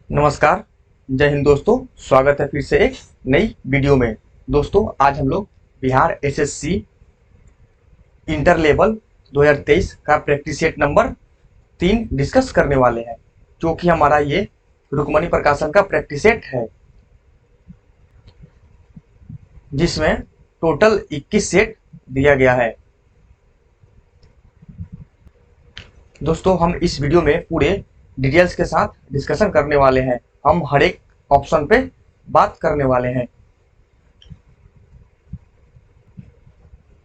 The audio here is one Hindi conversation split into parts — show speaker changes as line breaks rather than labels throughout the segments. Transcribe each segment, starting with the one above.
नमस्कार। जय हिंद दोस्तों। स्वागत है फिर से एक नई वीडियो में। दोस्तों आज हम लोग बिहार एसएससी इंटर लेवल 2023 का प्रैक्टिस सेट नंबर 3 डिस्कस करने वाले हैं, जो कि हमारा ये रुक्मणी प्रकाशन का प्रैक्टिस सेट है, जिसमें टोटल 21 सेट दिया गया है। दोस्तों हम इस वीडियो में पूरे डिटेल्स के साथ डिस्कशन करने वाले हैं। हम हर एक ऑप्शन पे बात करने वाले हैं।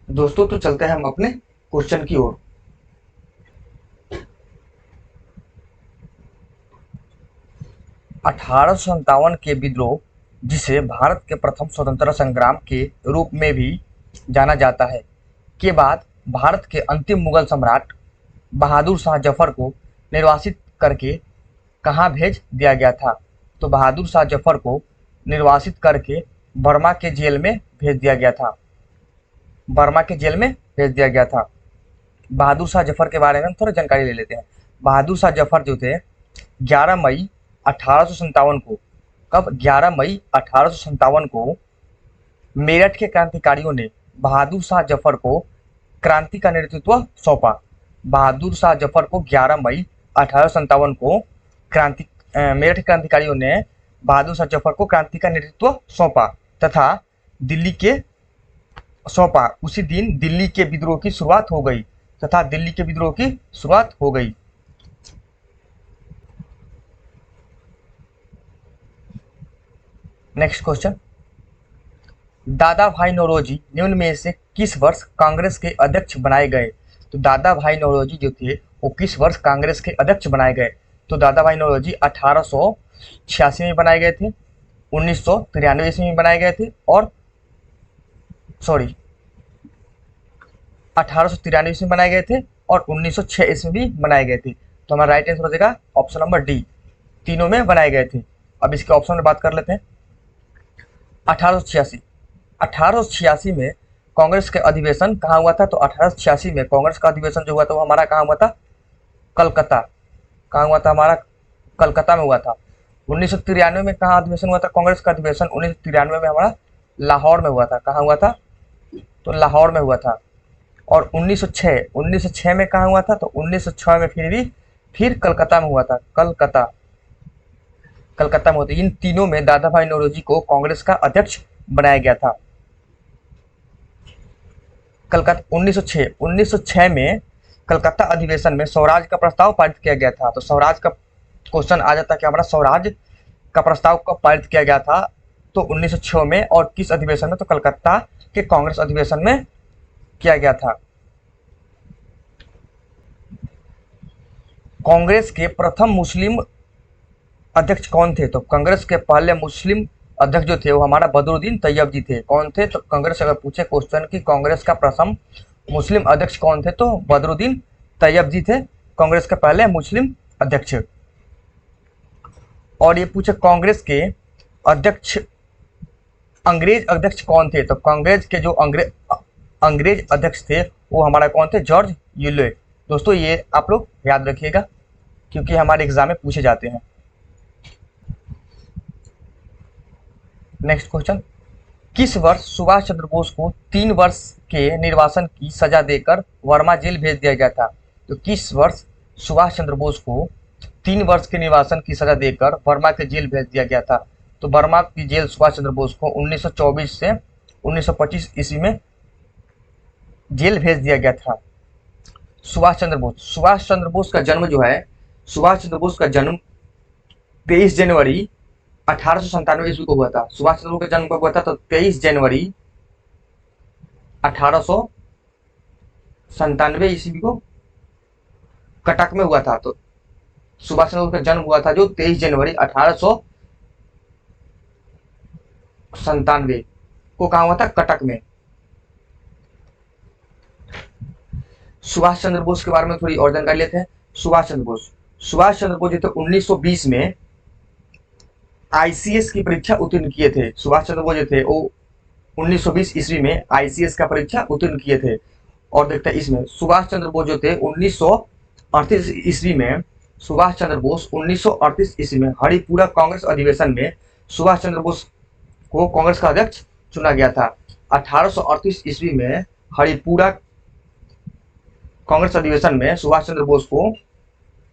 दोस्तों तो चलते हैं हम अपने क्वेश्चन की ओर। अठारह के विद्रोह, जिसे भारत के प्रथम स्वतंत्रता संग्राम के रूप में भी जाना जाता है, के बाद भारत के अंतिम मुगल सम्राट बहादुर शाह जफर को निर्वासित करके कहाँ भेज दिया गया था? तो बहादुर शाह जफर को निर्वासित करके बर्मा के जेल में भेज दिया गया था। बर्मा के जेल में भेज दिया गया था। बहादुर शाह जफर के बारे में हम थोड़ी जानकारी ले लेते हैं। बहादुर शाह जफर जो थे 11 मई 1857 को, कब 11 मई 1857 को मेरठ के क्रांतिकारियों ने बहादुर शाह जफर को क्रांति का नेतृत्व सौंपा। बहादुर शाह जफर को 11 मई 1857 को मेरठ क्रांतिकारियों ने बहादुर शाह जफर को क्रांति का नेतृत्व सौंपा तथा उसी दिन दिल्ली के विद्रोह की शुरुआत हो गई नेक्स्ट क्वेश्चन, दादा भाई नौरोजी निम्न में से किस वर्ष कांग्रेस के अध्यक्ष बनाए गए? तो दादा भाई नौरोजी जो थे वो किस वर्ष कांग्रेस के अध्यक्ष बनाए गए? तो दादा भाई नौरोजी 1886 में बनाए गए थे, 1993 ईस्वी में बनाए गए थे और 1893 ईस्वी में बनाए गए थे और 1906 ईस्वी में भी बनाए गए थे। तो हमारा राइट आंसर हो जाएगा ऑप्शन नंबर डी, तीनों में बनाए गए थे। अब इसके ऑप्शन में बात कर लेते हैं। 1886 में कांग्रेस के अधिवेशन कहाँ हुआ था? तो 1886 में कांग्रेस का अधिवेशन जो हुआ था वो हमारा कहाँ हुआ था? कलकत्ता। कहाँ हुआ था? हमारा कलकत्ता में हुआ था। 1993 में कहाँ अधिवेशन हुआ था कांग्रेस का अधिवेशन? 1993 में हमारा लाहौर में हुआ था। कहाँ हुआ था? तो लाहौर में हुआ था। और 1906 में कहाँ हुआ था? तो 1906 में फिर कलकत्ता में हुआ था। कलकत्ता में होते। इन तीनों में दादा भाई नौरोजी को कांग्रेस का अध्यक्ष बनाया गया था। कलकत्ता 1906 में कलकत्ता अधिवेशन में स्वराज का प्रस्ताव पारित किया गया था। तो स्वराज का क्वेश्चन आ जाता है कि हमारा स्वराज का प्रस्ताव कब पारित किया गया था? तो 1906 में। और किस अधिवेशन में? तो कलकत्ता के कांग्रेस अधिवेशन में किया गया था। कांग्रेस के प्रथम मुस्लिम अध्यक्ष कौन थे? तो कांग्रेस के पहले मुस्लिम अध्यक्ष जो थे वो हमारा बदरुद्दीन तैयब जी थे। कौन थे? तो कांग्रेस अगर पूछे क्वेश्चन कि कांग्रेस का प्रथम मुस्लिम अध्यक्ष कौन थे, तो बदरुद्दीन तैयब जी थे कांग्रेस के पहले मुस्लिम अध्यक्ष। और ये पूछे कांग्रेस के अध्यक्ष अंग्रेज अध्यक्ष कौन थे? तो कांग्रेस के जो अंग्रेज अध्यक्ष थे वो हमारा कौन थे? George Yule. दोस्तों ये आप लोग याद रखिएगा क्योंकि हमारे एग्जाम में पूछे जाते हैं। नेक्स्ट क्वेश्चन, किस वर्ष सुभाष चंद्र बोस को 3 वर्ष के निर्वासन की सजा देकर वर्मा जेल भेज दिया गया था? तो किस वर्ष सुभाष चंद्र बोस को 3 वर्ष के निर्वासन की सजा देकर वर्मा के जेल भेज दिया गया था? तो वर्मा की जेल सुभाष चंद्र बोस को 1924 से 1925 ईस्वी में जेल भेज दिया गया था। सुभाष चंद्र बोस का जन्म जो है, सुभाष चंद्र बोस का जन्म 23 जनवरी 1897 ईस्वी को हुआ था। सुभाष चंद्र बोस का जन्म कब हुआ था? तो 23 जनवरी 1897 ईस्वी को कटक में हुआ था। तो सुभाष चंद्र बोस का जन्म हुआ था जो 23 जनवरी 1897 को कहा हुआ था? कटक में। सुभाष चंद्र बोस के बारे में थोड़ी और जानकारी लेते हैं। सुभाष चंद्र बोस जो थे 1920 में आईसीएस की परीक्षा उत्तीर्ण किए थे। सुभाष चंद्र बोस जो थे वो 1920 ईस्वी में आईसीएस का परीक्षा उत्तीर्ण किए थे। और देखते हैं इसमें सुभाष चंद्र बोस जो थे 1938 ईस्वी में सुभाष चंद्र बोस 1938 ईस्वी में हरिपुरा कांग्रेस अधिवेशन में सुभाष चंद्र बोस को कांग्रेस का अध्यक्ष चुना गया था। 1838 ईस्वी में हरिपुरा कांग्रेस अधिवेशन में सुभाष चंद्र बोस को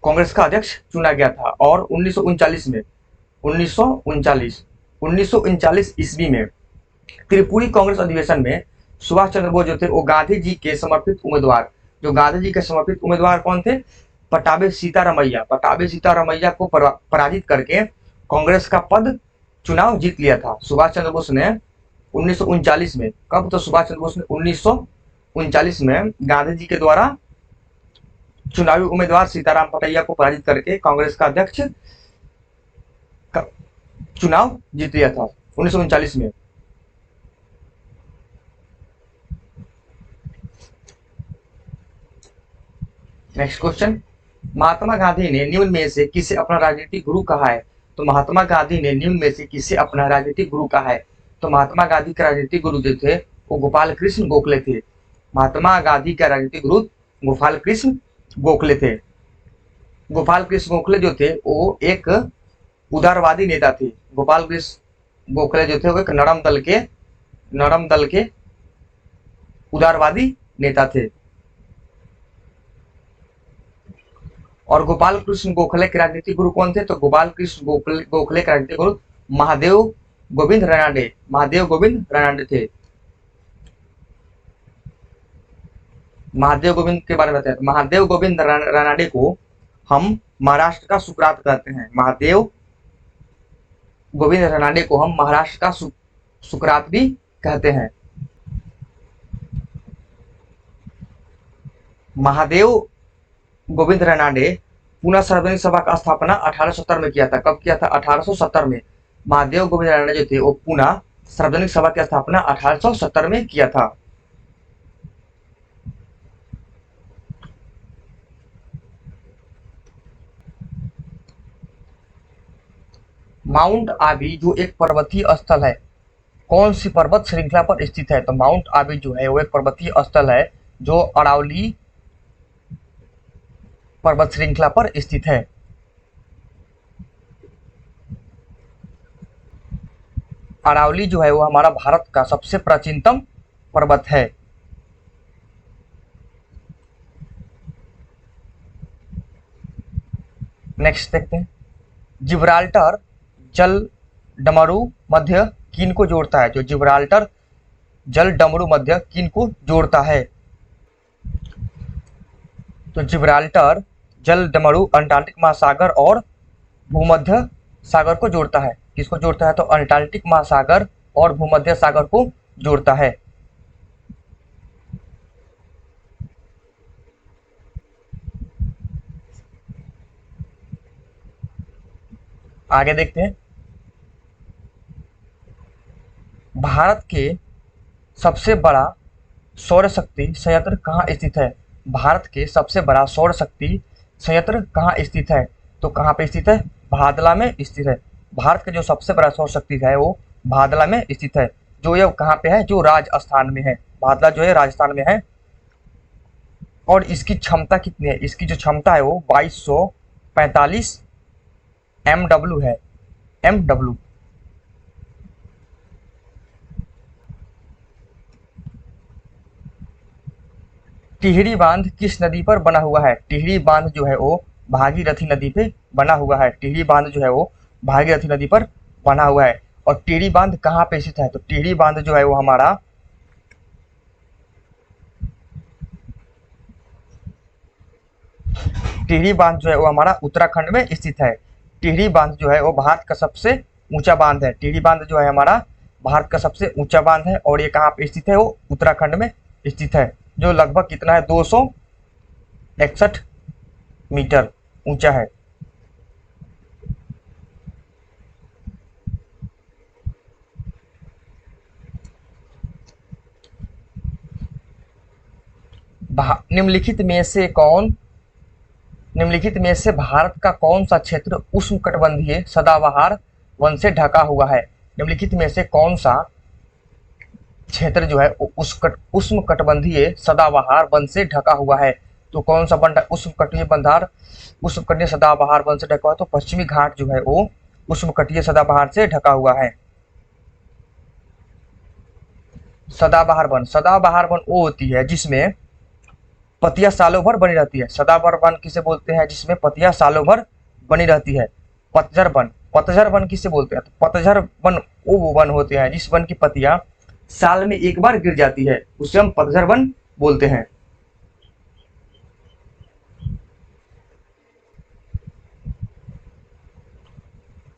कांग्रेस का अध्यक्ष चुना गया था। और 1939 ईस्वी में त्रिपुरी कांग्रेस अधिवेशन में सुभाष चंद्र बोस जो थे वो गांधी जी के समर्पित उम्मीदवार, जो गांधी जी के समर्पित उम्मीदवार कौन थे? पटाभी सीतारामैया को पराजित करके कांग्रेस का पद चुनाव जीत लिया था सुभाष चंद्र बोस ने 1939 में। कब? तो सुभाष चंद्र बोस ने 1939 में गांधी जी के द्वारा चुनावी उम्मीदवार सीताराम पटैया को पराजित करके कांग्रेस का अध्यक्ष का चुनाव जीत लिया था 1939 में। नेक्स्ट क्वेश्चन, महात्मा गांधी ने निम्न में से किसे अपना राजनीतिक गुरु कहा है? तो महात्मा गांधी ने निम्न में से किसे अपना राजनीतिक गुरु कहा है? तो महात्मा गांधी के राजनीतिक गुरु जो थे वो गोपाल कृष्ण गोखले थे। महात्मा गांधी का राजनीतिक गुरु गोपाल कृष्ण गोखले थे। गोपाल कृष्ण गोखले जो थे वो एक उदारवादी नेता थे। गोपाल कृष्ण गोखले जो थे वो एक नरम दल के उदारवादी नेता थे। और गोपाल कृष्ण गोखले के राजनीतिक गुरु कौन थे? तो गोपाल कृष्ण गोखले के राजनीतिक गुरु महादेव गोविंद रानडे थे। महादेव गोविंद के बारे में बताया। महादेव गोविंद रानडे को हम महाराष्ट्र का सुकरात कहते हैं। महादेव गोविंद रानडे को हम महाराष्ट्र का सुकरात भी कहते हैं। महादेव गोविंद रानडे पुनः सार्वजनिक सभा का स्थापना 1870 में किया था। कब किया था? 1870 में। महादेव गोविंद रानडे जो थे वो पुनः सार्वजनिक सभा की स्थापना 1870 में किया था। माउंट आबी जो एक पर्वतीय स्थल है, कौन सी पर्वत श्रृंखला पर स्थित है? तो माउंट आबी जो है वो एक पर्वतीय स्थल है जो अरावली पर्वत श्रृंखला पर स्थित है। अरावली जो है वो हमारा भारत का सबसे प्राचीनतम पर्वत है। नेक्स्ट देखते हैं, जिब्राल्टर जल डमरू मध्य किन को जोड़ता है? जो जिब्राल्टर जल डमरू मध्य किन को जोड़ता है? तो जिब्राल्टर जल डमरू अंटार्कटिक महासागर और भूमध्य सागर को जोड़ता है। किसको जोड़ता है? तो अंटार्कटिक महासागर और भूमध्य सागर को जोड़ता है। आगे देखते हैं, भारत के सबसे बड़ा सौर शक्ति संयंत्र कहाँ स्थित है? भारत के सबसे बड़ा सौर शक्ति संयंत्र कहाँ स्थित है? तो कहाँ पे स्थित है? भादला में स्थित है। भारत का जो सबसे बड़ा सौर शक्ति है वो भादला में स्थित है। जो ये कहाँ पे है? जो राजस्थान में है। भादला जो है राजस्थान में है। और इसकी क्षमता कितनी है? इसकी जो क्षमता है वो 2245 MW है। MW। टिहरी बांध किस नदी पर बना हुआ है? टिहरी बांध जो है वो भागीरथी नदी पे बना हुआ है। टिहरी बांध जो है वो भागीरथी नदी पर बना हुआ है। और टिहरी बांध कहाँ पे स्थित है? तो टिहरी बांध जो है वो हमारा उत्तराखंड में स्थित है। टिहरी बांध जो है वो भारत का सबसे ऊंचा बांध है। टिहरी बांध जो है हमारा भारत का सबसे ऊंचा बांध है। और ये कहाँ पे स्थित है? वो उत्तराखंड में स्थित है, जो लगभग कितना है? 261 मीटर ऊंचा है। निम्नलिखित में से भारत का कौन सा क्षेत्र उष्णकटिबंधीय सदाबहार वन से ढका हुआ है? निम्नलिखित में से कौन सा क्षेत्र जो है उष्णकटिबंधीय सदाबहार वन से ढका हुआ है? तो कौन सा वन उष्णकटिबंधीय बंधार उष्णकटिबंधीय सदाबहार वन से ढका हुआ है? तो पश्चिमी घाट जो है वो उष्णकटिबंधीय सदाबहार से ढका हुआ है। सदाबहार वन वो होती है जिसमें पत्तियां सालों भर बनी रहती है। सदाबहार वन किसे बोलते हैं? जिसमें पत्तियां सालों भर बनी रहती है। पतझड़ वन किसे बोलते हैं? तो पतझड़ वन वो वन होते हैं जिस वन की पत्तियां साल में एक बार गिर जाती है, उसे हम पतझड़ वन बोलते हैं।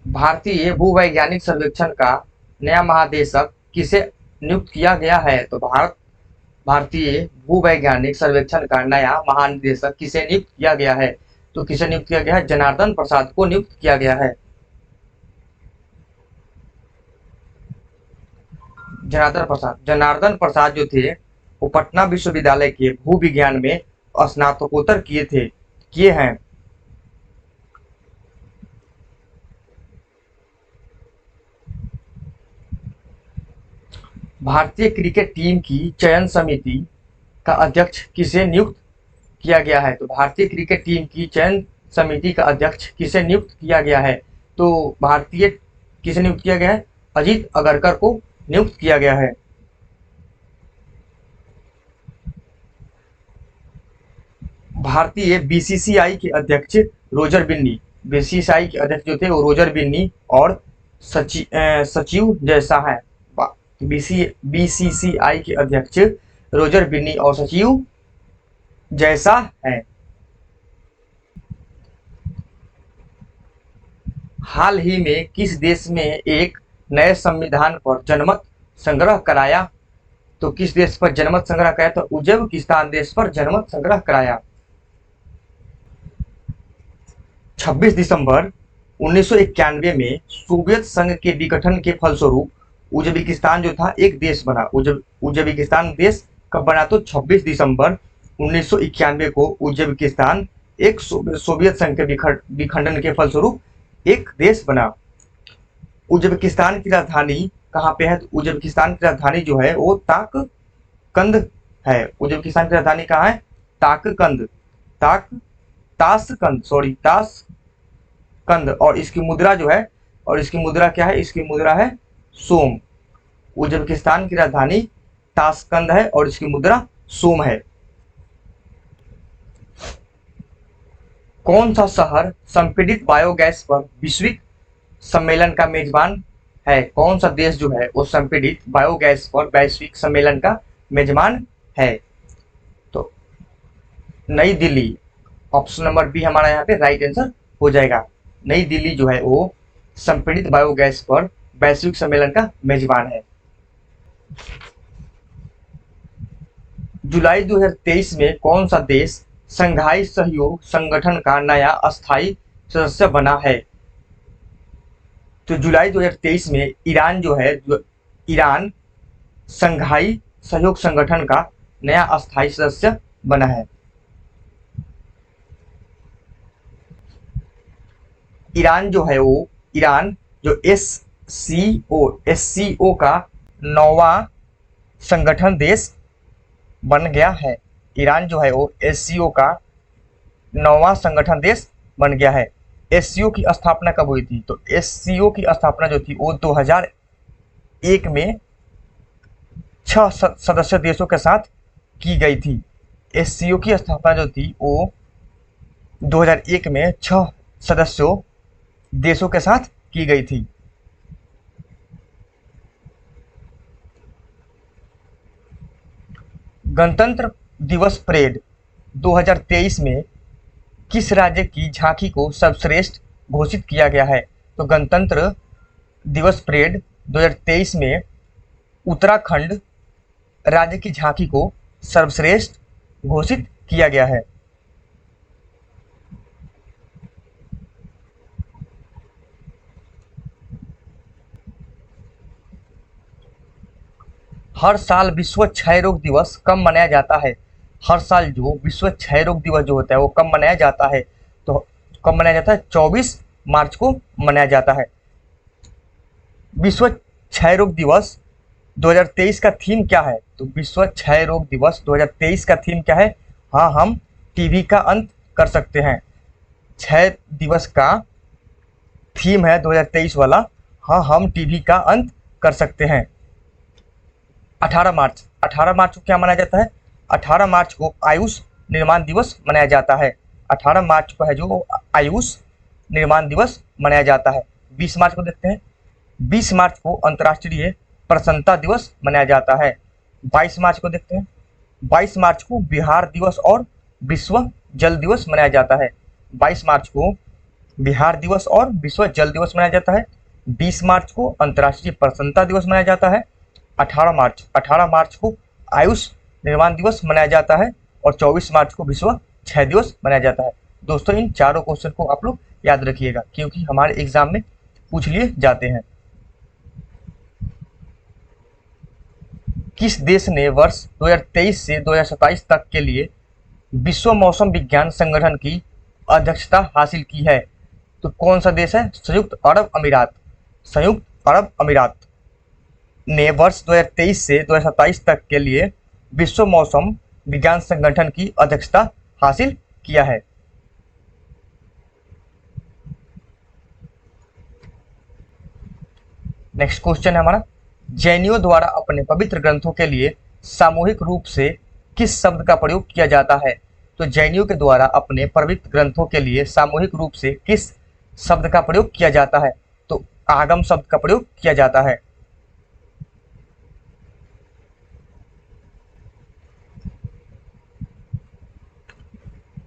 भारतीय भूवैज्ञानिक सर्वेक्षण का नया महानिदेशक किसे नियुक्त किया गया है? तो भारतीय भूवैज्ञानिक सर्वेक्षण का नया महानिदेशक किसे नियुक्त किया गया है? तो किसे नियुक्त किया गया है? जनार्दन प्रसाद को नियुक्त किया गया है। जनार्दन प्रसाद जो थे वो पटना विश्वविद्यालय के भू विज्ञान में स्नातकोत्तर किए हैं। भारतीय क्रिकेट टीम की चयन समिति का अध्यक्ष किसे नियुक्त किया गया है? तो भारतीय क्रिकेट टीम की चयन समिति का अध्यक्ष किसे नियुक्त किया गया है? तो भारतीय किसे नियुक्त किया गया है? अजीत अगरकर को नियुक्त किया गया है। भारतीय बीसीसीआई के अध्यक्ष रोजर बिन्नी, बीसीसीआई के अध्यक्ष जो थे वो रोजर बिन्नी और सचिव जैसा है। बीसीसीआई के अध्यक्ष रोजर बिन्नी और सचिव जैसा है। हाल ही में किस देश में एक नए संविधान पर जनमत संग्रह कराया? तो किस देश पर जनमत संग्रह कराया? तो उज्बेकिस्तान देश पर जनमत संग्रह कराया। 26 दिसंबर 1991 में सोवियत संघ के विघटन के फलस्वरूप उज्बेकिस्तान जो था एक देश बना। उज्बेकिस्तान देश कब बना? तो 26 दिसंबर 1991 को उज्बेकिस्तान एक सोवियत संघ के विखंडन के फलस्वरूप एक देश बना। उज्बेकिस्तान की राजधानी कहाँ पे है? तो उज्बेकिस्तान की राजधानी जो है वो ताशकंद है। उज्बेकिस्तान की राजधानी कहाँ है? ताशकंद। और इसकी मुद्रा जो है, और इसकी मुद्रा क्या है? इसकी मुद्रा है सोम। उज्बेकिस्तान की राजधानी ताशकंद है और इसकी मुद्रा सोम है। कौन सा शहर संपीड़ित बायोगैस पर वैश्विक सम्मेलन का मेजबान है? कौन सा देश जो है वो संपीड़ित बायोगैस पर वैश्विक सम्मेलन का मेजबान है? तो नई दिल्ली, ऑप्शन नंबर बी हमारा यहाँ पे राइट आंसर हो जाएगा। नई दिल्ली जो है वो संपीड़ित बायोगैस पर वैश्विक सम्मेलन का मेजबान है। जुलाई 2023 में कौन सा देश शंघाई सहयोग संगठन का नया अस्थायी सदस्य बना है? तो जुलाई 2023 में ईरान जो है, ईरान शंघाई सहयोग संगठन का नया अस्थायी सदस्य बना है। ईरान जो है वो, ईरान जो एससीओ का 9वां संगठन देश बन गया है। ईरान जो है वो एससीओ का 9वां संगठन देश बन गया है। एससीओ की स्थापना कब हुई थी? तो एससीओ की स्थापना जो थी वो 2001 में 6 सदस्य देशों के साथ की गई थी। एससीओ की स्थापना जो थी वो 2001 में 6 सदस्यों देशों के साथ की गई थी। गणतंत्र दिवस परेड 2023 में किस राज्य की झांकी को सर्वश्रेष्ठ घोषित किया गया है? तो गणतंत्र दिवस परेड 2023 में उत्तराखंड राज्य की झांकी को सर्वश्रेष्ठ घोषित किया गया है। हर साल विश्व क्षय रोग दिवस कब मनाया जाता है? हर साल जो विश्व क्षय रोग दिवस जो होता है वो कब मनाया जाता है? तो कब मनाया जाता है? 24 मार्च को मनाया जाता है। विश्व क्षय रोग दिवस 2023 का थीम क्या है? तो विश्व क्षय रोग दिवस 2023 का थीम क्या है? हाँ, हम टीवी का अंत कर सकते हैं। 6 दिवस का थीम है 2023 वाला, हाँ हम टीवी का अंत कर सकते हैं। 18 मार्च, 18 मार्च को क्या मनाया जाता है? 18 मार्च को आयुष निर्माण दिवस मनाया जाता है। 18 मार्च को है जो आयुष निर्माण दिवस मनाया जाता है। 20 मार्च को देखते हैं। 20 मार्च को अंतर्राष्ट्रीय प्रसन्नता दिवस मनाया जाता है। 22 मार्च को देखते हैं। 22 मार्च को बिहार दिवस और विश्व जल दिवस मनाया जाता है। 22 मार्च को बिहार दिवस और विश्व जल दिवस मनाया जाता है। 20 मार्च को अंतर्राष्ट्रीय प्रसन्नता दिवस मनाया जाता है। 18 मार्च को आयुष निर्माण दिवस मनाया जाता है और 24 मार्च को विश्व क्षय दिवस मनाया जाता है। दोस्तों इन चारों क्वेश्चन को आप लोग याद रखिएगा क्योंकि हमारे एग्जाम में पूछ लिए जाते हैं। किस देश ने वर्ष 2023 से 2027 तक के लिए विश्व मौसम विज्ञान संगठन की अध्यक्षता हासिल की है? तो कौन सा देश है? संयुक्त अरब अमीरात। संयुक्त अरब अमीरात ने वर्ष 2023 से 2027 तक के लिए विश्व मौसम विज्ञान संगठन की अध्यक्षता हासिल किया है। नेक्स्ट क्वेश्चन है हमारा, जैनियों द्वारा अपने पवित्र ग्रंथों के लिए सामूहिक रूप से किस शब्द का प्रयोग किया जाता है? तो जैनियों के द्वारा अपने पवित्र ग्रंथों के लिए सामूहिक रूप से किस शब्द का प्रयोग किया जाता है? तो आगम शब्द का प्रयोग किया जाता है।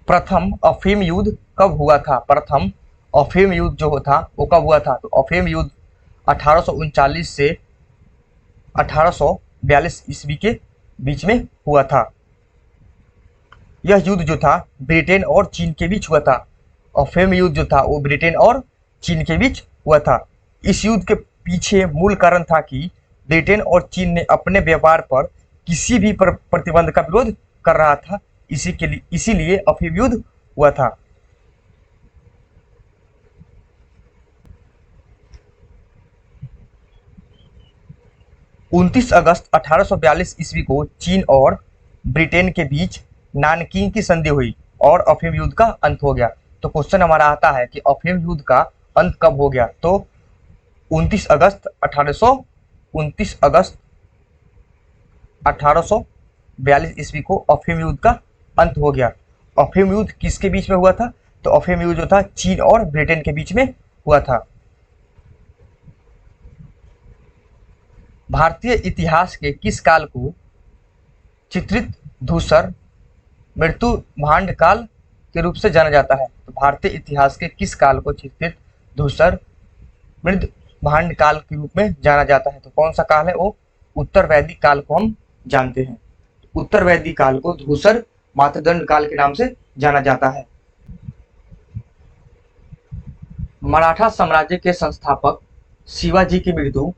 प्रथम अफीम युद्ध कब हुआ था? प्रथम अफीम युद्ध जो था वो कब हुआ था? तो अफीम युद्ध 1839 से 1842 ईस्वी के बीच में हुआ था। यह युद्ध जो था ब्रिटेन और चीन के बीच हुआ था। अफीम युद्ध जो था वो ब्रिटेन और चीन के बीच हुआ था। इस युद्ध के पीछे मूल कारण था कि ब्रिटेन और चीन ने अपने व्यापार पर किसी भी प्रतिबंध का विरोध कर रहा था, इसीलिए अफीम युद्ध हुआ था। उनतीस अगस्त 1842 ईस्वी को चीन और ब्रिटेन के बीच नानकिंग की संधि हुई और अफीम युद्ध का अंत हो गया। तो क्वेश्चन हमारा आता है कि अफीम युद्ध का अंत कब हो गया? तो 29 अगस्त 1842 ईस्वी को अफीम युद्ध का अंत हो गया। अफीम युद्ध किसके बीच में हुआ था? तो अफीम युद्ध जो था चीन और ब्रिटेन के बीच में हुआ था। भारतीय इतिहास के किस काल को चित्रित धूसर मृत्यु भांड काल के रूप से जाना जाता है? तो भारतीय इतिहास के किस काल को चित्रित धूसर मृद भांड काल के रूप में जाना जाता है? तो कौन सा काल है? वो उत्तर वैदिक काल को हम जानते हैं। उत्तर वैदिक काल को धूसर मातृदंड काल के नाम से जाना जाता है। मराठा साम्राज्य के संस्थापक शिवाजी की मृत्यु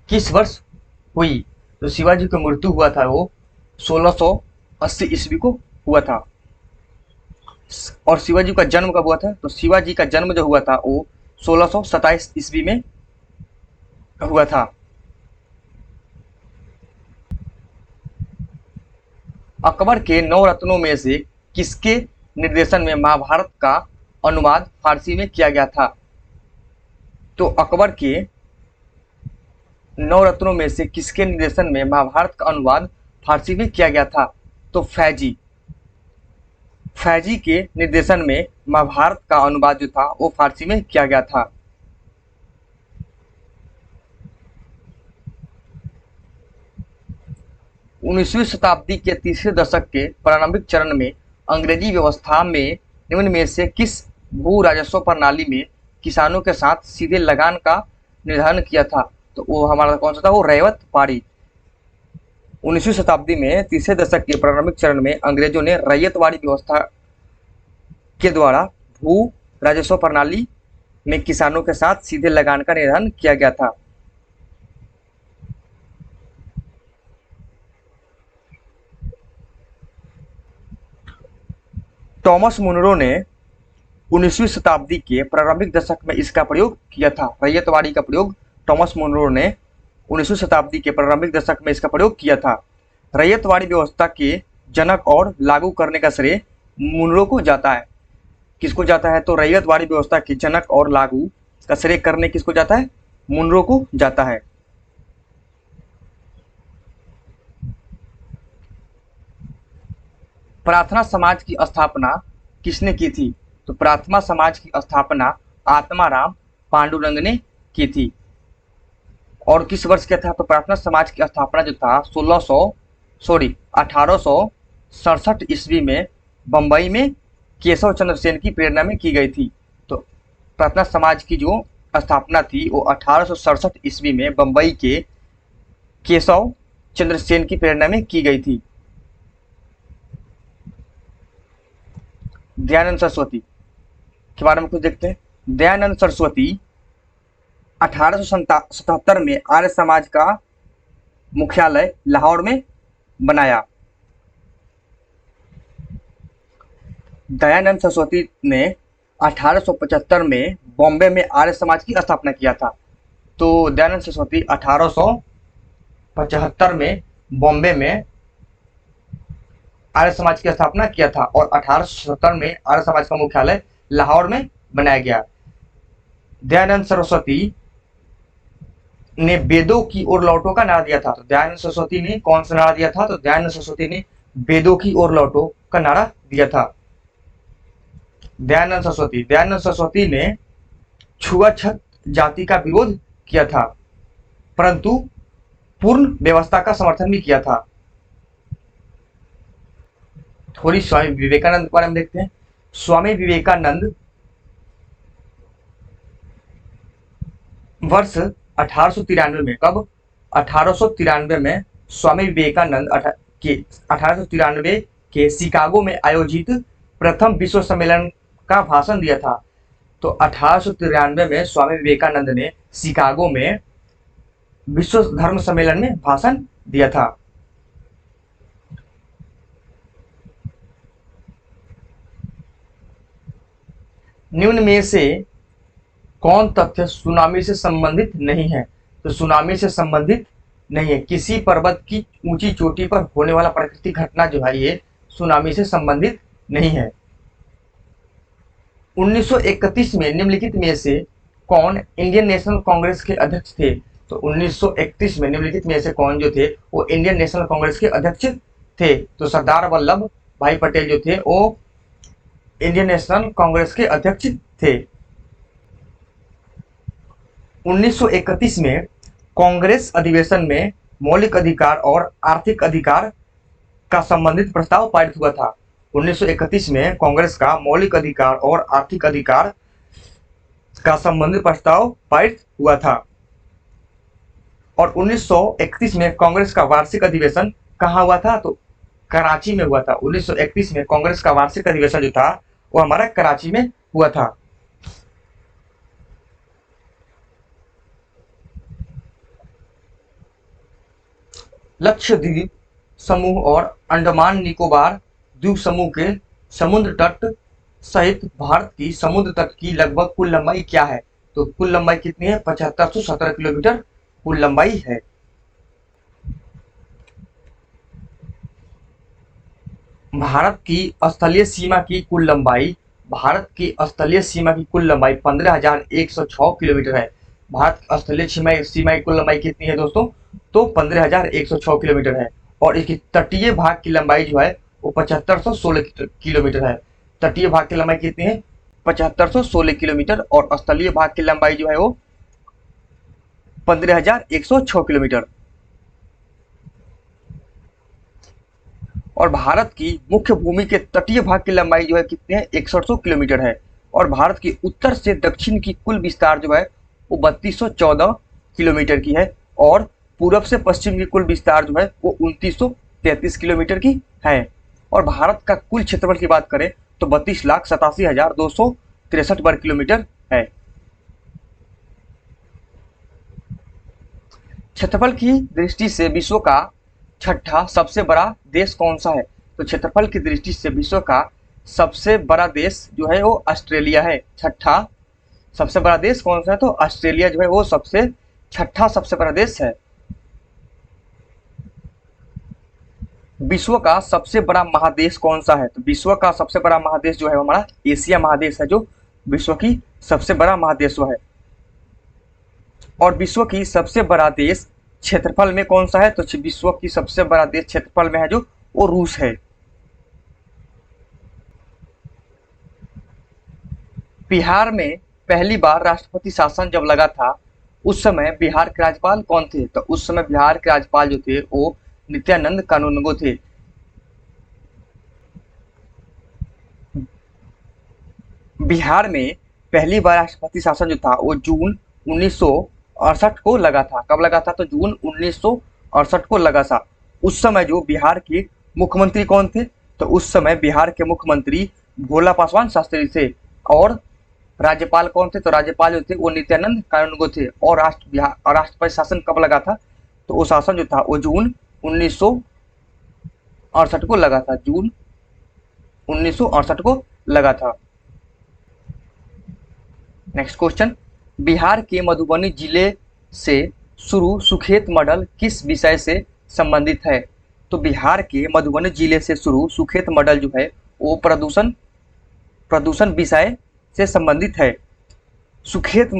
किस वर्ष हुई? तो शिवाजी की मृत्यु हुआ था वो 1680 ईस्वी को हुआ था। और शिवाजी का जन्म कब हुआ था? तो शिवाजी का जन्म जो हुआ था वो 1627 ईस्वी में हुआ था। अकबर के 9 रत्नों में से किसके निर्देशन में महाभारत का अनुवाद फारसी में किया गया था? तो अकबर के 9 रत्नों में से किसके निर्देशन में महाभारत का अनुवाद फारसी में किया गया था? तो फैजी के निर्देशन में महाभारत का अनुवाद जो था वो फारसी में किया गया था। उन्नीसवीं शताब्दी के तीसरे दशक के प्रारंभिक चरण में अंग्रेजी व्यवस्था में निम्न में से किस भू राजस्व प्रणाली में किसानों के साथ सीधे लगान का निर्धारण किया था? तो वो हमारा कौन सा था? वो रैयत पाड़ी। 19वीं शताब्दी में तीसरे दशक के प्रारंभिक चरण में अंग्रेजों ने रैयतवाड़ी व्यवस्था के द्वारा भू राजस्व प्रणाली में किसानों के साथ सीधे लगान का निर्धारण किया गया था। टॉमस मुनरो ने 19वीं शताब्दी के प्रारंभिक दशक में इसका प्रयोग किया था। रैयतवाड़ी का प्रयोग टॉमस मुनरो ने 19वीं शताब्दी के प्रारंभिक दशक में इसका प्रयोग किया था। रैयतवाड़ी व्यवस्था के जनक और लागू करने का श्रेय मुनरो को जाता है। किसको जाता है? तो रैयतवाड़ी व्यवस्था के जनक और लागू का श्रेय करने किसको जाता है? मुनरो को जाता है। प्रार्थना समाज की स्थापना किसने की थी? तो प्रार्थना समाज की स्थापना आत्माराम पांडुरंग ने की थी। और किस वर्ष किया था? तो प्रार्थना समाज की स्थापना जो था 1867 ईस्वी में बंबई में केशव चंद्र सेन की प्रेरणा में की गई थी। तो प्रार्थना समाज की जो स्थापना थी वो 1867 ईस्वी में बंबई के केशव चंद्र सेन की प्रेरणा में की गई थी। दयानंद सरस्वती के बारे में कुछ देखते हैं। दयानंद सरस्वती 1877 में आर्य समाज का मुख्यालय लाहौर में बनाया। दयानंद सरस्वती ने 1875 में बॉम्बे में आर्य समाज की स्थापना किया था। तो दयानंद सरस्वती 1875 में बॉम्बे में आर्य समाज की स्थापना किया था और 1877 में आर्य समाज का मुख्यालय लाहौर में बनाया गया। दयानंद सरस्वती ने वेदों की ओर लौटो का नारा दिया था। तो दयानंद सरस्वती ने कौन सा नारा दिया था? तो दयानंद सरस्वती ने वेदों की ओर लौटो का नारा दिया था। दयानंद सरस्वती ने छुआछूत जाति का विरोध किया था, परंतु पूर्ण व्यवस्था का समर्थन भी किया था। थोड़ी स्वामी विवेकानंद के बारे में देखते हैं। स्वामी विवेकानंद वर्ष 1893 में, कब? 1893 में स्वामी विवेकानंद 1893 के शिकागो में आयोजित प्रथम विश्व सम्मेलन का भाषण दिया था। तो 1893 में स्वामी विवेकानंद ने शिकागो में विश्व धर्म सम्मेलन में भाषण दिया था। निम्न में से कौन तथ्य सुनामी से संबंधित नहीं है? तो सुनामी से संबंधित नहीं है। किसी पर्वत की ऊंची चोटी पर होने वाला प्राकृतिक घटना जो है ये सुनामी से संबंधित नहीं है। 1931 में निम्नलिखित में से कौन इंडियन नेशनल कांग्रेस के अध्यक्ष थे? तो 1931 में निम्नलिखित में से कौन जो थे वो इंडियन नेशनल कांग्रेस के अध्यक्ष थे? तो सरदार वल्लभ भाई पटेल जो थे वो इंडियन नेशनल कांग्रेस के अध्यक्ष थे। 1931 में कांग्रेस अधिवेशन में मौलिक अधिकार और आर्थिक अधिकार का संबंधित प्रस्ताव पारित हुआ था। 1931 में कांग्रेस का मौलिक अधिकार और आर्थिक अधिकार का संबंधित प्रस्ताव पारित हुआ था। और 1931 में कांग्रेस का वार्षिक अधिवेशन कहाँ हुआ था? तो कराची में हुआ था। 1931 में कांग्रेस का वार्षिक अधिवेशन जो था वो हमारा कराची में हुआ था। लक्षद्वीप समूह और अंडमान निकोबार द्वीप समूह के समुद्र तट सहित भारत की समुद्र तट की लगभग कुल लंबाई क्या है? तो कुल लंबाई कितनी है? 7517 किलोमीटर कुल लंबाई है। भारत की स्थलीय सीमा की कुल लंबाई 15,106 किलोमीटर है। भारत की स्थलीय सीमा की कुल लंबाई कितनी है दोस्तों? तो 15,106 किलोमीटर है। और इसकी तटीय भाग की लंबाई जो है वो 7516 किलोमीटर है। तटीय भाग की लंबाई कितनी है? 7516 किलोमीटर और स्थलीय भाग की लंबाई जो है वो 15,106 किलोमीटर। और भारत की मुख्य भूमि के तटीय भाग की लंबाई जो है कितनी है? 6100 किलोमीटर है। और भारत की उत्तर से दक्षिण की कुल विस्तार जो है वो 3214 किलोमीटर की है। और पूरब से पश्चिम की कुल विस्तार जो है वो 2933 किलोमीटर की है। और भारत का कुल क्षेत्रफल की बात करें तो 32,87,263 वर्ग किलोमीटर है। क्षेत्रफल की दृष्टि से विश्व का छठा सबसे बड़ा देश कौन सा है? तो क्षेत्रफल की दृष्टि से विश्व का सबसे बड़ा देश जो है वो ऑस्ट्रेलिया है। छठा सबसे बड़ा देश कौन सा है? तो ऑस्ट्रेलिया जो है वो छठा सबसे बड़ा देश है। विश्व का सबसे बड़ा महादेश कौन सा है? तो विश्व का सबसे बड़ा महादेश जो है हमारा एशिया महादेश है, जो विश्व की सबसे बड़ा महादेश है। और विश्व की सबसे बड़ा देश क्षेत्रफल में कौन सा है? तो विश्व की सबसे बड़ा देश क्षेत्रफल में है जो वो रूस है। बिहार में पहली बार राष्ट्रपति शासन जब लगा था, उस समय बिहार के राज्यपाल कौन थे? तो उस समय बिहार के राज्यपाल जो थे वो नित्यानंद कानूनगो थे। बिहार में पहली बार राष्ट्रपति शासन जो था वो जून 1968 को लगा था। कब लगा था? तो जून 1968 को लगा था। उस समय जो बिहार के मुख्यमंत्री कौन थे? तो उस समय बिहार के मुख्यमंत्री भोला पासवान शास्त्री थे। और राज्यपाल कौन थे? तो राज्यपाल जो थे वो नित्यानंद कानूनगो थे। और राष्ट्रपति शासन कब लगा था? तो वो शासन जो था वो जून 1968 को लगा था। जून 1968 को लगा था। नेक्स्ट क्वेश्चन, बिहार के मधुबनी जिले से शुरू सुखेत मॉडल किस विषय से संबंधित है? तो बिहार के मधुबनी जिले से शुरू सुखेत मॉडल जो है वो प्रदूषण विषय से संबंधित है। सुखेत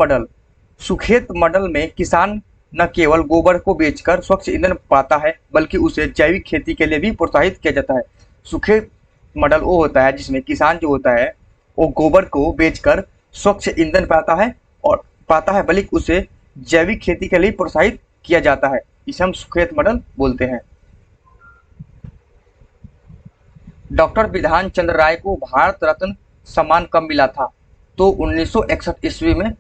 मॉडल में किसान न केवल गोबर को बेचकर स्वच्छ ईंधन पाता है, बल्कि उसे जैविक खेती के लिए भी प्रोत्साहित किया जाता है। सुखेत मॉडल वो होता है जिसमें किसान जो होता है वो गोबर को बेचकर स्वच्छ ईंधन पाता है, बल्कि उसे जैविक खेती के लिए प्रोत्साहित किया जाता है। इसे हम सुखेत मॉडल बोलते हैं। डॉक्टर बिधान चंद्र राय को भारत रत्न सम्मान कब मिला था? तो 1961 ईस्वी में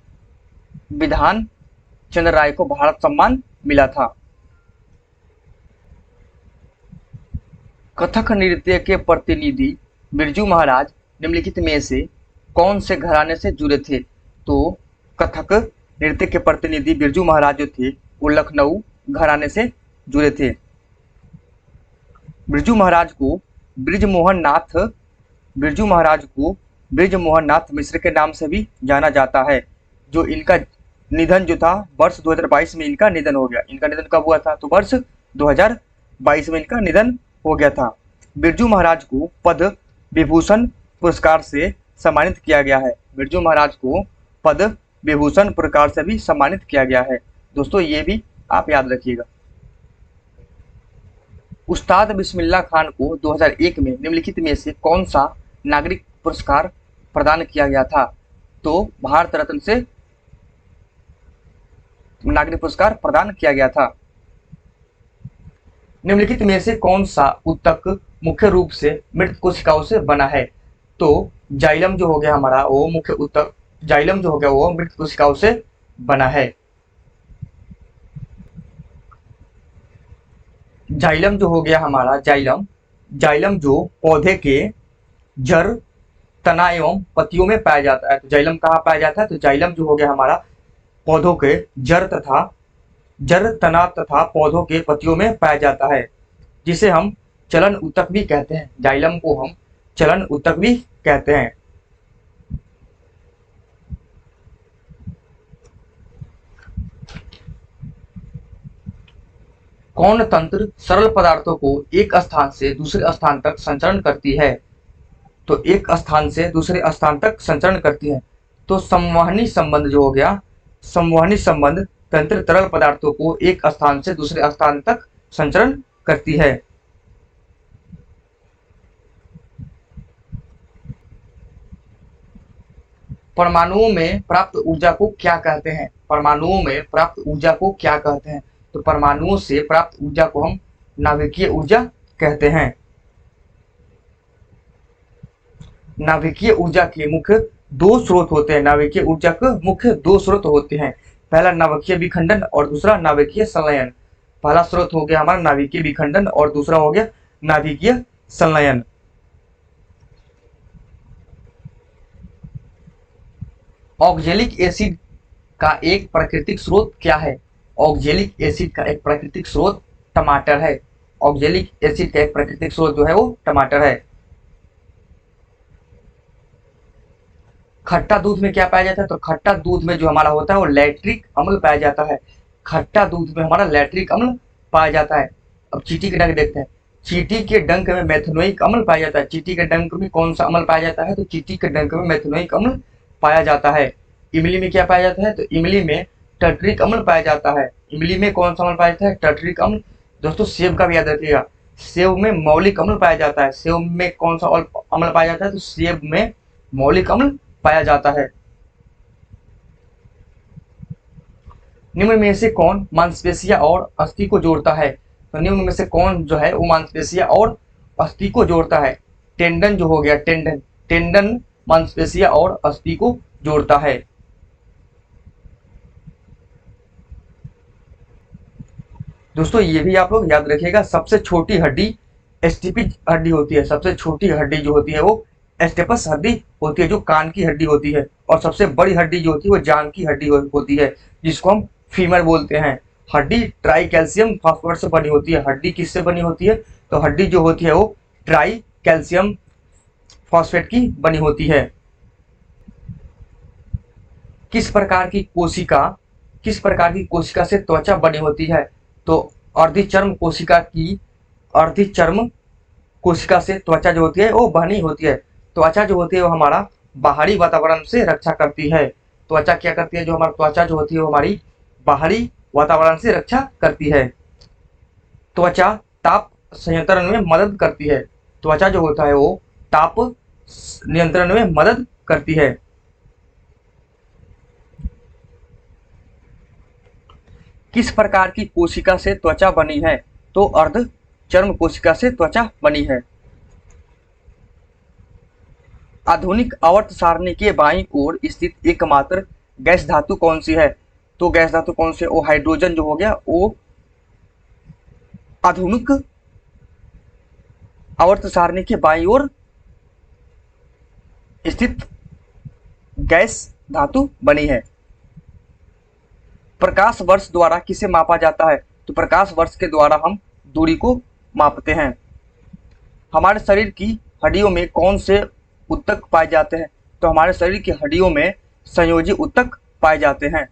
बिधान चंद्र राय को भारत सम्मान मिला था। कथक नृत्य के प्रतिनिधि बिरजू महाराज निम्नलिखित में से कौन से घराने से जुड़े थे? तो कथक नृत्य के प्रतिनिधि बिरजू महाराज जो थे वो लखनऊ घराने से जुड़े थे। बिरजू महाराज को ब्रिजमोहन नाथ मिश्र के नाम से भी जाना जाता है। जो इनका निधन जो था वर्ष 2022 में इनका निधन हो गया। इनका निधन कब हुआ था? तो वर्ष 2022 में इनका निधन हो गया था। बिरजू महाराज को पद्म विभूषण पुरस्कार से सम्मानित किया गया है। बिरजू महाराज को पद्म विभूषण पुरस्कार से भी सम्मानित किया गया है। दोस्तों ये भी आप याद रखिएगा। उस्ताद बिस्मिल्लाह खान को 2001 में निम्नलिखित में से कौन सा नागरिक पुरस्कार प्रदान किया गया था? तो भारत रत्न से नागरिक पुरस्कार प्रदान किया गया था। निम्नलिखित में से कौन सा ऊतक मुख्य रूप से मृत कोशिकाओं से बना है? तो जाइलम जो हो गया हमारा वो मुख्य ऊतक, जाइलम जो हो गया वो मृत कोशिकाओं से बना है। जाइलम जो हो गया हमारा जाइलम जो पौधे के जड़, तना एवं पत्तियों में पाया जाता है। तो जाइलम कहाँ पाया जाता है? तो जाइलम जो हो गया हमारा पौधों के जड़, तना तथा पौधों के पत्तियों में पाया जाता है, जिसे हम चलन ऊतक भी कहते हैं। जाइलम को हम चलन ऊतक भी कहते हैं। कौन तंत्र सरल पदार्थों को एक स्थान से दूसरे स्थान तक संचरण करती है? तो एक स्थान से दूसरे स्थान तक संचरण करती है। तो संवहनी संबंध जो हो गया, संवहनी संबंध तंत्र तरल पदार्थों को एक स्थान से दूसरे स्थान तक संचरण करती है। परमाणुओं में प्राप्त ऊर्जा को क्या कहते हैं? परमाणुओं में प्राप्त ऊर्जा को क्या कहते हैं? तो परमाणुओं से प्राप्त ऊर्जा को हम नाभिकीय ऊर्जा कहते हैं। नाभिकीय ऊर्जा के मुख्य दो स्रोत होते हैं। नाभिकीय ऊर्जा के मुख्य दो स्रोत होते हैं। पहला नाभिकीय विखंडन और दूसरा नाभिकीय संलयन। पहला स्रोत हो गया हमारा नाभिकीय विखंडन और दूसरा हो गया नाभिकीय संलयन। ऑक्जेलिक एसिड का एक प्राकृतिक स्रोत क्या है? ऑक्जेलिक एसिड का एक प्राकृतिक स्रोत टमाटर है। ऑक्जेलिक एसिड का एक प्राकृतिक स्रोत जो है वो टमाटर है। खट्टा दूध में क्या पाया जाता है? तो खट्टा दूध में जो हमारा होता है वो लैक्टिक अम्ल पाया जाता है। खट्टा दूध में हमारा लैक्टिक अम्ल पाया जाता है। अब चींटी के रंग देखते हैं। चींटी के डंक में मेथनोइक अम्ल पाया जाता है। चींटी के डंक में कौन सा अम्ल पाया जाता है? तो चींटी के डंक में मेथनोइक अम्ल पाया जाता है। इमली में क्या पाया जाता है? तो इमली में टर्टरिक अम्ल पाया जाता है। इमली में कौन सा अम्ल पाया जाता है? टर्टरिक अम्ल। दोस्तों सेब का भी याद रखिएगा, सेब में मौलिक अम्ल पाया जाता है। सेब में कौन सा अम्ल पाया जाता है? तो सेब में मौलिक अम्ल पाया जाता है। निम्न में से कौन मांसपेशियां और अस्थि को जोड़ता है? तो निम्न में से कौन जो है वो मांसपेशियां और अस्थि को जोड़ता है? टेंडन जो हो गया, टेंडन, टेंडन मांसपेशियां और अस्थि को जोड़ता है। दोस्तों ये भी आप लोग याद रखिएगा, सबसे छोटी हड्डी एस्टिपी हड्डी होती है। सबसे छोटी हड्डी जो होती है वो एस्टेपस हड्डी होती है, जो कान की हड्डी होती है। और सबसे बड़ी हड्डी जो होती है वो जांघ की हड्डी होती है, जिसको हम फीमर बोलते हैं। हड्डी ट्राई कैल्शियम फास्फोरेट से बनी होती है। हड्डी किससे बनी होती है? तो हड्डी जो होती है वो ट्राई कैल्शियम फॉस्फेट की बनी होती है। किस प्रकार की कोशिका से त्वचा बनी होती है? तो अर्धिचर्म कोशिका से त्वचा जो होती है वो बनी होती है। त्वचा जो होती है वो हमारा बाहरी वातावरण से रक्षा करती है। त्वचा क्या करती है? जो हमारी त्वचा जो होती है वो हमारी बाहरी वातावरण से रक्षा करती है। त्वचा ताप संयंत्रण में मदद करती है। त्वचा जो होता है वो ताप नियंत्रण में मदद करती है। किस प्रकार की कोशिका से त्वचा बनी है? तो अर्धचर्म कोशिका से त्वचा बनी है। आधुनिक आवर्त सारणी के बाईं ओर स्थित एकमात्र गैस धातु कौन सी है? तो गैस धातु कौन सी? वो हाइड्रोजन जो हो गया वो आधुनिक आवर्त सारणी के बाईं ओर स्थित गैस धातु बनी है। प्रकाश वर्ष द्वारा किसे मापा जाता है? तो प्रकाश वर्ष के द्वारा हम दूरी को मापते हैं। हमारे शरीर की हड्डियों में कौन से ऊतक पाए जाते हैं? तो हमारे शरीर की हड्डियों में संयोजी ऊतक पाए जाते हैं।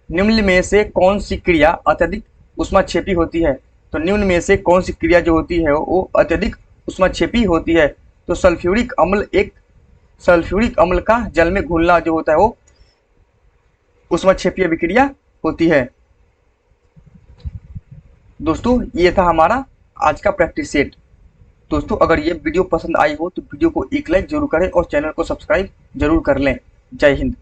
निम्न में से कौन सी क्रिया अत्यधिक ऊष्माक्षेपी होती है? तो निम्न में से कौन सी क्रिया जो होती है वो अत्यधिक ऊष्माक्षेपी होती है? तो सल्फ्यूरिक अम्ल का जल में घुलना जो होता है वो ऊष्माक्षेपीय अभिक्रिया होती है। दोस्तों ये था हमारा आज का प्रैक्टिस सेट। दोस्तों अगर ये वीडियो पसंद आई हो तो वीडियो को एक लाइक जरूर करें और चैनल को सब्सक्राइब जरूर कर लें। जय हिंद।